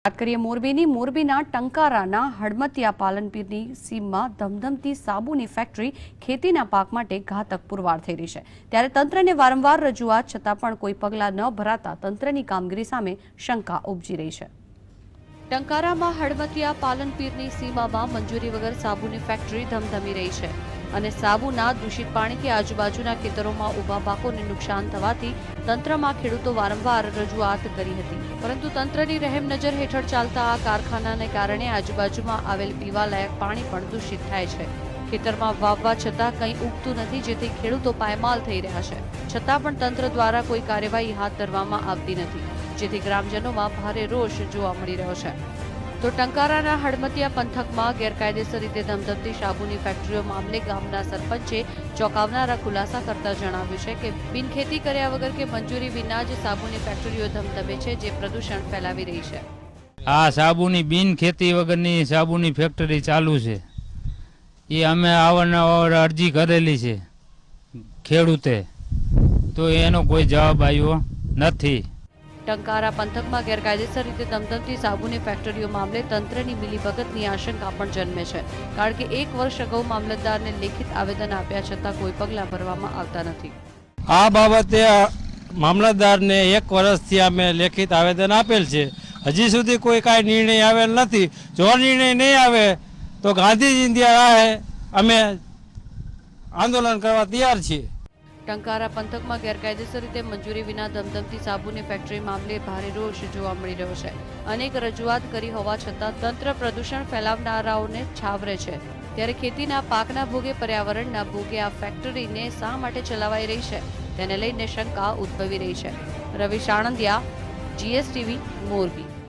વાત કરીએ મોરબીની ટંકારાના હડમતિયા પાલનપુરની સીમમાં ધમધમતી સાબુની ફેક્ટરી ખેતીના પાક માટે ઘાતક પુરવાર થઈ રહી છે ત્યારે તંત્રને વારંવાર રજૂઆત છતાં પણ કોઈ પગલાં ન ભરાતા તંત્રની કામગીરી સામે શંકા ઉપજી રહી છે। ટંકારામાં હડમતિયા પાલનપુરની સીમામાં મંજૂરી વગર સાબુની ફેક્ટરી ધમધમી રહી છે અને સાબુના દૂષિત પાણીથી આજુબાજુના ખેતરોમાં ઊભા પાકોને નુકસાન થવાથી તંત્રમાં ખેડૂતો વારંવાર રજૂઆત કરી હતી, પરંતુ તંત્રની રહેમ નજર હેઠળ ચાલતા આ કારખાનાને કારણે આજુબાજુમાં આવેલ પીવાલાયક પાણી પણ દૂષિત થાય છે। ખેતરમાં વાવવા છતાં કંઈ ઉગતું નથી, જેથી ખેડૂતો પાયમાલ થઈ રહ્યા છે, છતાં પણ તંત્ર દ્વારા કોઈ કાર્યવાહી હાથ ધરવામાં આવતી નથી, જેથી ગ્રામજનોમાં ભારે રોષ જોવા મળી રહ્યો છે। તો ટંકારાના હડમતિયા પંથકમાં ગેરકાયદેસર રીતે ધમધમતી સાબુની ફેક્ટરીઓ મામલે ગામના સરપંચે ચોંકાવનારા ખુલાસા કરતા જણાવ્યું છે કે બિનખેતી કર્યા વગર કે મંજૂરી વિના જ સાબુની ફેક્ટરીઓ ધમધમે છે, જે પ્રદૂષણ ફેલાવી રહી છે। આ સાબુની બિનખેતી વગરની સાબુની ફેક્ટરી ચાલુ છે, એ અમે અવારનવાર અરજી કરેલી છે ખેડૂતે, તો એનો કોઈ જવાબ આવ્યો નથી। ટંકારા પંથકમાં ગેરકાયદેસર રીતે ધમધમતી સાબુની ફેક્ટરીઓ મામલે તંત્રની મિલીભગતની આશંકા પણ જન્મે છે, કારણ કે 1 વર્ષ અગાઉ મામલતદારને લેખિત આવેદન આપ્યા છતાં કોઈ પગલાં ભરવામાં આવતા નથી। આ બાબતે મામલતદારને 1 વર્ષથી અમે લેખિત આવેદન આપેલ છે, હજી સુધી કોઈ કાંઈ નિર્ણય આવેલ નથી। જો નિર્ણય નહીં આવે તો ગાંધીજીની રાહે અમે આંદોલન કરવા તૈયાર છીએ। ટંકારા પંથકમાં ગેરકાયદેસર રીતે મંજૂરી વિના ધમધમતી સાબુની ફેક્ટરી મામલે ભારે રોષ જોવા મળી રહ્યો છે। અનેક રજૂઆત કરી હોવા છતાં તંત્ર પ્રદૂષણ ફેલાવનારાઓને છાવરે છે, ત્યારે ખેતીના પાકના ભોગે પર્યાવરણના ભોગે આ ફેક્ટરીને શા માટે ચલાવાઈ રહી છે તેને લઈને શંકા ઉદ્ભવી રહી છે। રવિ સાણંદિયા, GSTV, મોરબી।